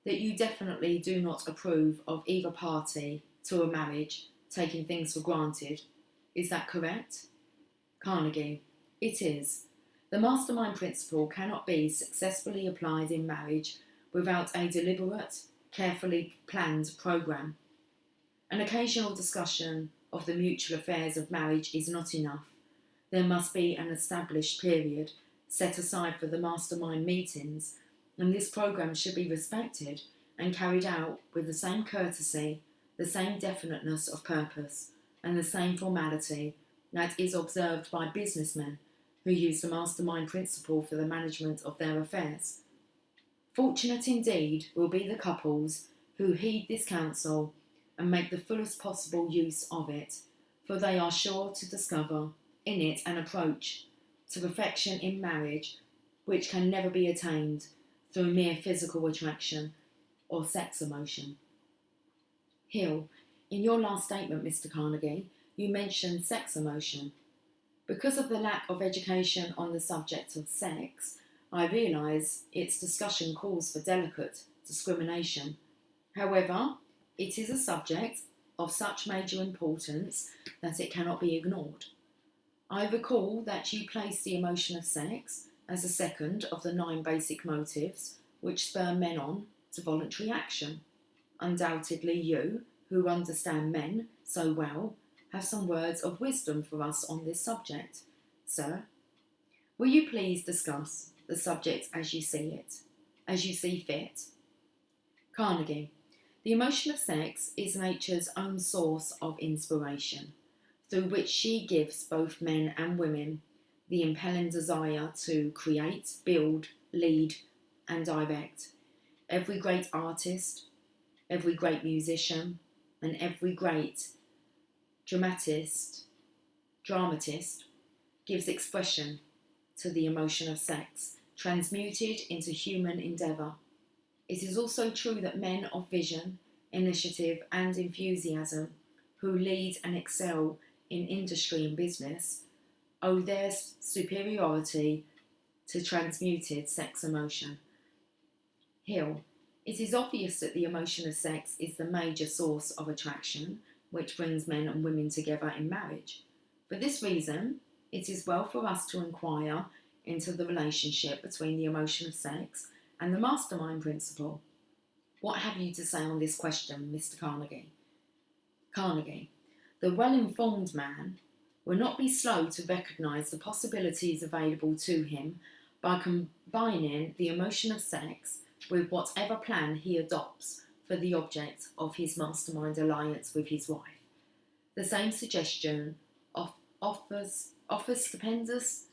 S1: that you definitely do not approve of either party to a marriage taking things for granted. Is that correct? Carnegie. It is. The mastermind principle cannot be successfully applied in marriage without a deliberate, carefully planned programme. An occasional discussion of the mutual affairs of marriage is not enough. There must be an established period set aside for the mastermind meetings, and this programme should be respected and carried out with the same courtesy, the same definiteness of purpose, and the same formality that is observed by businessmen who use the mastermind principle for the management of their affairs. Fortunate indeed will be the couples who heed this counsel and make the fullest possible use of it, for they are sure to discover in it an approach to perfection in marriage which can never be attained through mere physical attraction or sex emotion. Hill, in your last statement, Mr. Carnegie, you mentioned sex emotion. Because of the lack of education on the subject of sex, I realise its discussion calls for delicate discrimination. However, it is a subject of such major importance that it cannot be ignored. I recall that you place the emotion of sex as the second of the 9 basic motives which spur men on to voluntary action. Undoubtedly you, who understand men so well, have some words of wisdom for us on this subject. Sir, will you please discuss the subject as you see it, as you see fit? Carnegie, the emotion of sex is nature's own source of inspiration, through which she gives both men and women the impelling desire to create, build, lead, and direct. Every great artist, every great musician, and every great dramatist gives expression to the emotion of sex, transmuted into human endeavour. It is also true that men of vision, initiative, and enthusiasm, who lead and excel in industry and business, owe their superiority to transmuted sex emotion. Hill, it is obvious that the emotion of sex is the major source of attraction which brings men and women together in marriage. For this reason, it is well for us to inquire into the relationship between the emotion of sex and the mastermind principle. What have you to say on this question, Mr. Carnegie? Carnegie, the well-informed man will not be slow to recognise the possibilities available to him by combining the emotion of sex with whatever plan he adopts for the object of his mastermind alliance with his wife. The same suggestion offers stupendous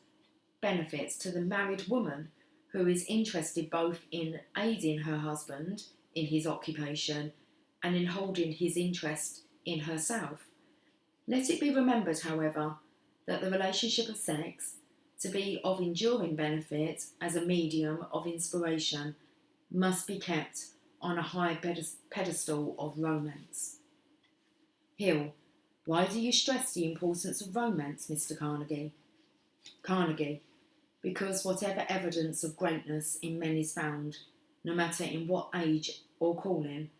S1: benefits to the married woman who is interested both in aiding her husband in his occupation and in holding his interest in herself. Let it be remembered, however, that the relationship of sex, to be of enduring benefit as a medium of inspiration, must be kept on a high pedestal of romance. Hill, why do you stress the importance of romance, Mr. Carnegie? Carnegie, because whatever evidence of greatness in men is found, no matter in what age or calling,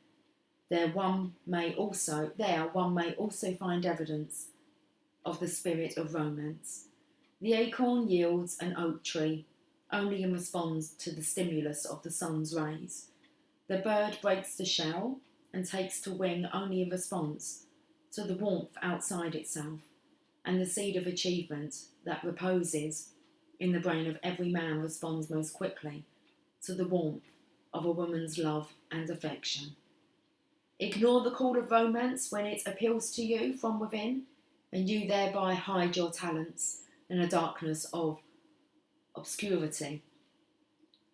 S1: there one may also find evidence of the spirit of romance. The acorn yields an oak tree only in response to the stimulus of the sun's rays. The bird breaks the shell and takes to wing only in response to the warmth outside itself, and the seed of achievement that reposes in the brain of every man responds most quickly to the warmth of a woman's love and affection. Ignore the call of romance when it appeals to you from within, and you thereby hide your talents in a darkness of obscurity.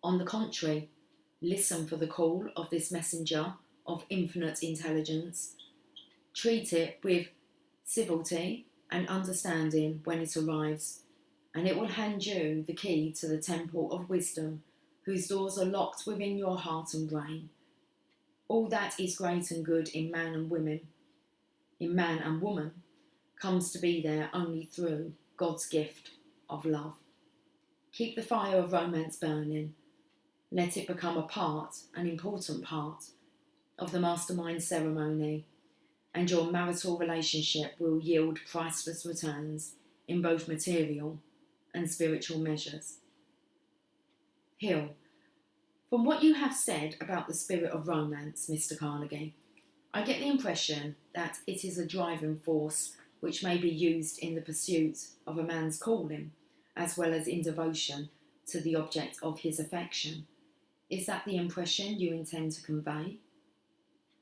S1: On the contrary, listen for the call of this messenger of infinite intelligence. Treat it with civility and understanding when it arrives, and it will hand you the key to the temple of wisdom, whose doors are locked within your heart and brain. All that is great and good in man and woman, comes to be there only through God's gift of love. Keep the fire of romance burning. Let it become an important part, of the mastermind ceremony, and your marital relationship will yield priceless returns in both material and spiritual measures. Hill, from what you have said about the spirit of romance, Mr. Carnegie, I get the impression that it is a driving force which may be used in the pursuit of a man's calling, as well as in devotion to the object of his affection. Is that the impression you intend to convey?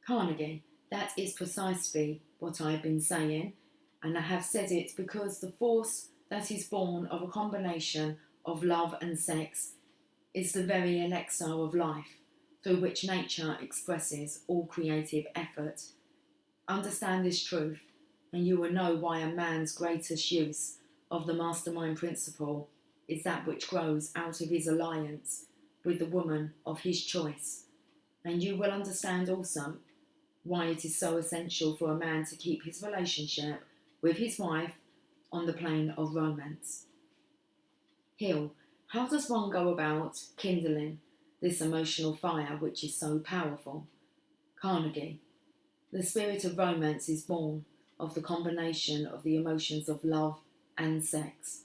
S1: Carnegie, that is precisely what I have been saying, and I have said it because the force that is born of a combination of love and sex is the very elixir of life, through which nature expresses all creative effort. Understand this truth, and you will know why a man's greatest use of the mastermind principle is that which grows out of his alliance with the woman of his choice. And you will understand also why it is so essential for a man to keep his relationship with his wife on the plane of romance. Hill, how does one go about kindling this emotional fire which is so powerful? Carnegie, the spirit of romance is born of the combination of the emotions of love and sex.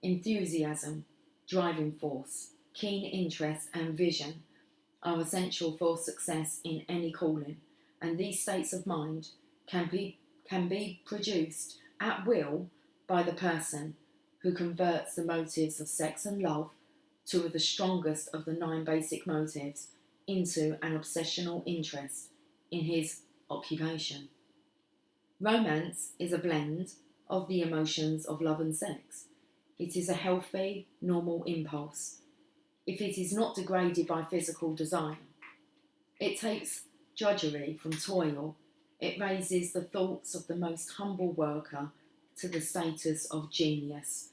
S1: Enthusiasm, driving force, keen interest and vision are essential for success in any calling, and these states of mind can be produced at will by the person who converts the motives of sex and love, two of the strongest of the 9 basic motives, into an obsessional interest in his occupation. Romance is a blend of the emotions of love and sex. It is a healthy, normal impulse. If it is not degraded by physical desire, it takes drudgery from toil. It raises the thoughts of the most humble worker to the status of genius.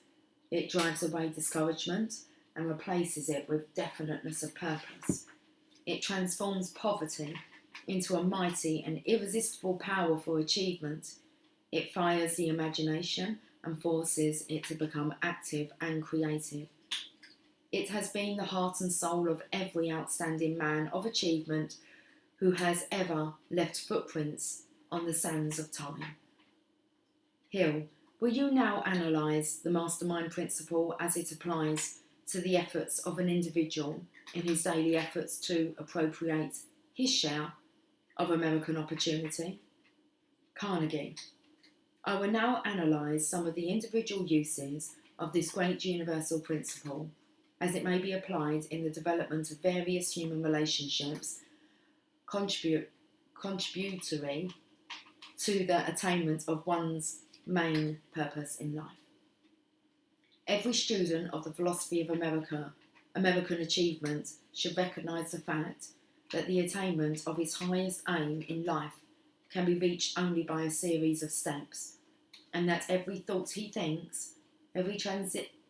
S1: It drives away discouragement and replaces it with definiteness of purpose. It transforms poverty into a mighty and irresistible power for achievement. It fires the imagination and forces it to become active and creative. It has been the heart and soul of every outstanding man of achievement who has ever left footprints on the sands of time. Hill, will you now analyse the mastermind principle as it applies to the efforts of an individual in his daily efforts to appropriate his share of American opportunity? Carnegie, I will now analyse some of the individual uses of this great universal principle as it may be applied in the development of various human relationships contributory to the attainment of one's main purpose in life. Every student of the philosophy of American achievement should recognise the fact that the attainment of his highest aim in life can be reached only by a series of steps, and that every thought he thinks, every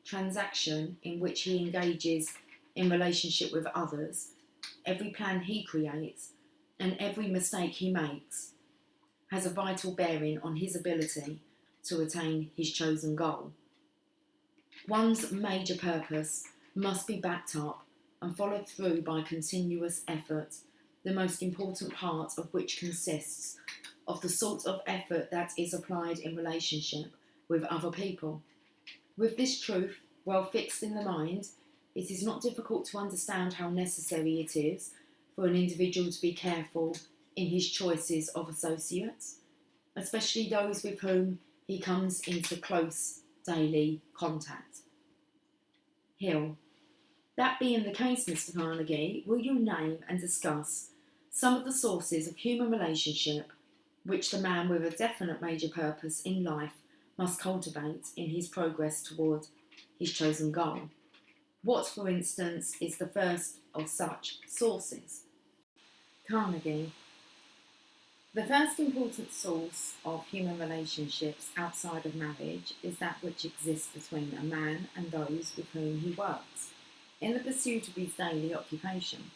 S1: transaction in which he engages in relationship with others, every plan he creates, and every mistake he makes has a vital bearing on his ability to attain his chosen goal. One's major purpose must be backed up and followed through by continuous effort, the most important part of which consists of the sort of effort that is applied in relationship with other people. With this truth well fixed in the mind, it is not difficult to understand how necessary it is for an individual to be careful in his choices of associates, especially those with whom he comes into close daily contact. Hill, that being the case, Mr. Carnegie, will you name and discuss some of the sources of human relationship which the man with a definite major purpose in life must cultivate in his progress toward his chosen goal? What, for instance, is the first of such sources? Carnegie, the first important source of human relationships outside of marriage is that which exists between a man and those with whom he works, in the pursuit of his daily occupation.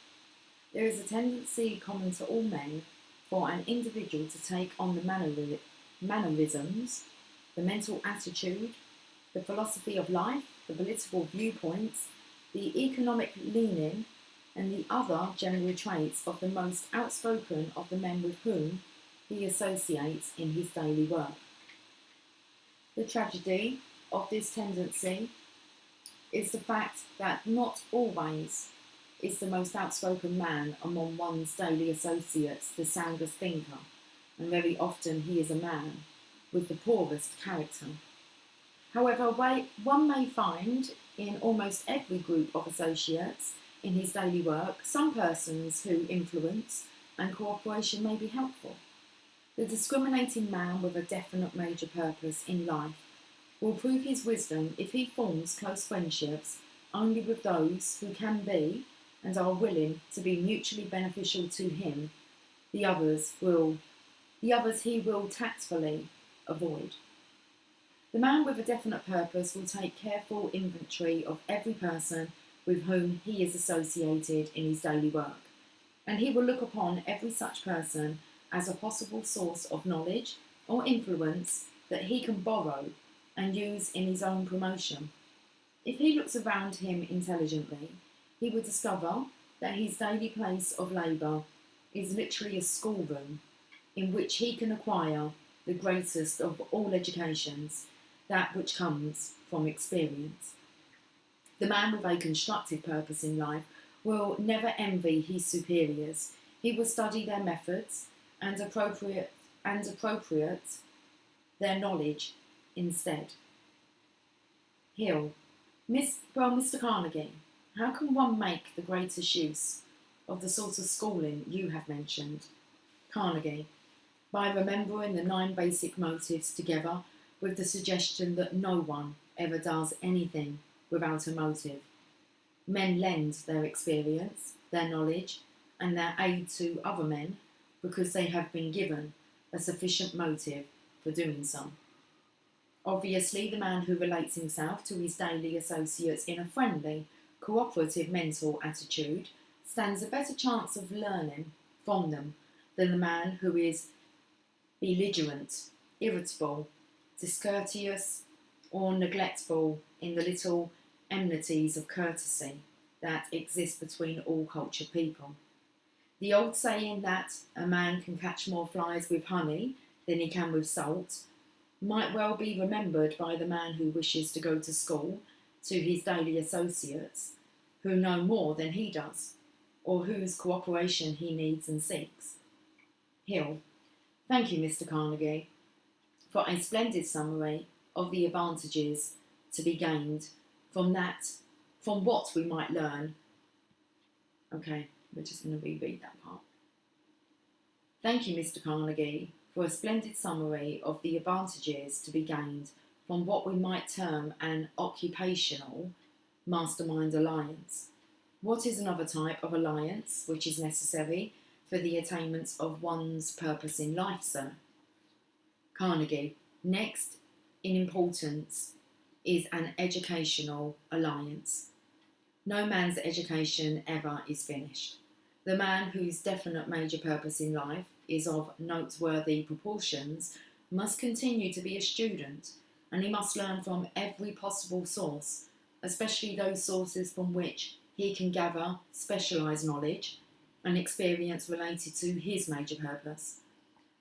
S1: There is a tendency common to all men for an individual to take on the mannerisms, the mental attitude, the philosophy of life, the political viewpoints, the economic leaning, and the other general traits of the most outspoken of the men with whom he associates in his daily work. The tragedy of this tendency is the fact that not always is the most outspoken man among one's daily associates the soundest thinker, and very often he is a man with the poorest character. However, one may find in almost every group of associates in his daily work some persons whose influence and cooperation may be helpful. The discriminating man with a definite major purpose in life will prove his wisdom if he forms close friendships only with those who can be and are willing to be mutually beneficial to him. The others he will tactfully avoid. The man with a definite purpose will take careful inventory of every person with whom he is associated in his daily work, and he will look upon every such person as a possible source of knowledge or influence that he can borrow and use in his own promotion. If he looks around him intelligently, he will discover that his daily place of labour is literally a schoolroom in which he can acquire the greatest of all educations, that which comes from experience. The man with a constructive purpose in life will never envy his superiors. He will study their methods and appropriate their knowledge instead. Hill. Mr. Carnegie, how can one make the greatest use of the sort of schooling you have mentioned? Carnegie. By remembering the 9 basic motives together with the suggestion that no one ever does anything without a motive. Men lend their experience, their knowledge, and their aid to other men because they have been given a sufficient motive for doing so. Obviously, the man who relates himself to his daily associates in a friendly, cooperative mental attitude stands a better chance of learning from them than the man who is belligerent, irritable, discourteous, or neglectful in the little enmities of courtesy that exist between all cultured people. The old saying that a man can catch more flies with honey than he can with salt might well be remembered by the man who wishes to go to school to his daily associates, who know more than he does, or whose cooperation he needs and seeks. Hill. Thank you, Mr. Carnegie, for a splendid summary of the advantages to be gained from what we might learn. Okay, we're just going to reread that part. Thank you, Mr. Carnegie, for a splendid summary of the advantages to be gained from what we might term an occupational mastermind alliance. What is another type of alliance which is necessary for the attainment of one's purpose in life, sir? Carnegie. Next in importance is an educational alliance. No man's education ever is finished. The man whose definite major purpose in life is of noteworthy proportions must continue to be a student, and he must learn from every possible source, especially those sources from which he can gather specialised knowledge and experience related to his major purpose.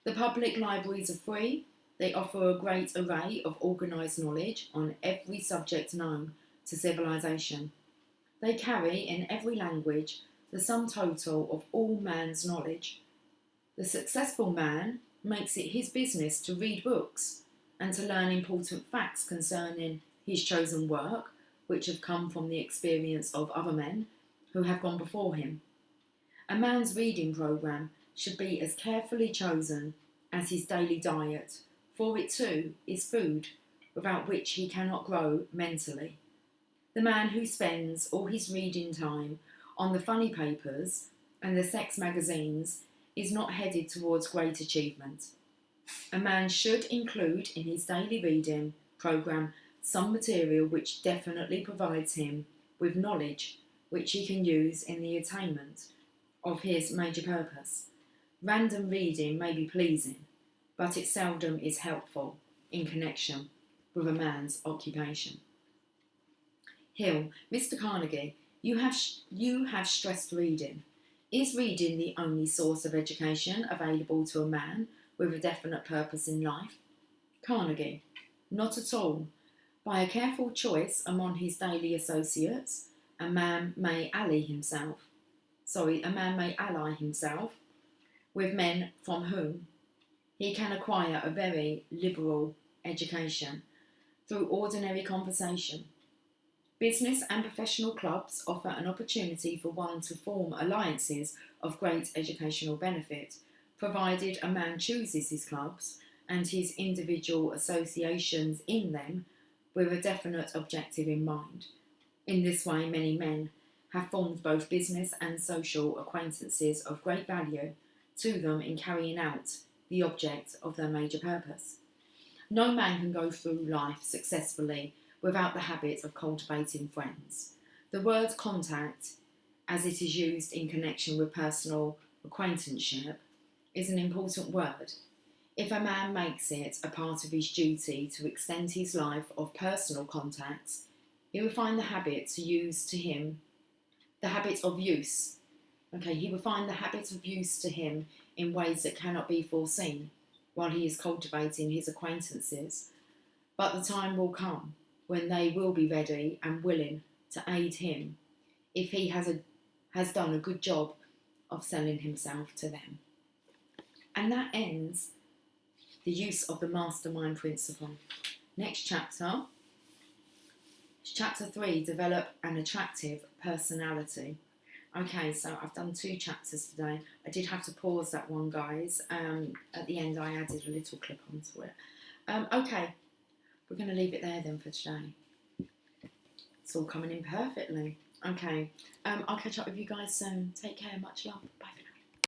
S1: The public libraries are free. They offer a great array of organised knowledge on every subject known to civilization. They carry in every language the sum total of all man's knowledge. The successful man makes it his business to read books and to learn important facts concerning his chosen work, which have come from the experience of other men who have gone before him. A man's reading programme should be as carefully chosen as his daily diet, for it too is food without which he cannot grow mentally. The man who spends all his reading time on the funny papers and the sex magazines is not headed towards great achievement. A man should include in his daily reading programme some material which definitely provides him with knowledge which he can use in the attainment of his major purpose. Random reading may be pleasing, but it seldom is helpful in connection with a man's occupation. Hill. Mr. Carnegie, you have stressed reading. Is reading the only source of education available to a man with a definite purpose in life? Carnegie. Not at all. By a careful choice among his daily associates, a man may ally himself with men from whom he can acquire a very liberal education through ordinary conversation. Business and professional clubs offer an opportunity for one to form alliances of great educational benefit, provided a man chooses his clubs and his individual associations in them with a definite objective in mind. In this way, many men have formed both business and social acquaintances of great value to them in carrying out the object of their major purpose. No man can go through life successfully without the habit of cultivating friends. The word contact, as it is used in connection with personal acquaintanceship, is an important word. If a man makes it a part of his duty to extend his life of personal contacts, he will find the habit to use to him, the habit of use. Okay, he will find the habit of use to him in ways that cannot be foreseen while he is cultivating his acquaintances. But the time will come when they will be ready and willing to aid him if he has done a good job of selling himself to them. And that ends the use of the mastermind principle. Next chapter, chapter 3, develop an attractive personality. Okay, so I've done 2 chapters today. I did have to pause that one, guys. At the end, I added a little clip onto it. Okay, we're going to leave it there then for today. It's all coming in perfectly. Okay, I'll catch up with you guys soon. Take care, much love. Bye.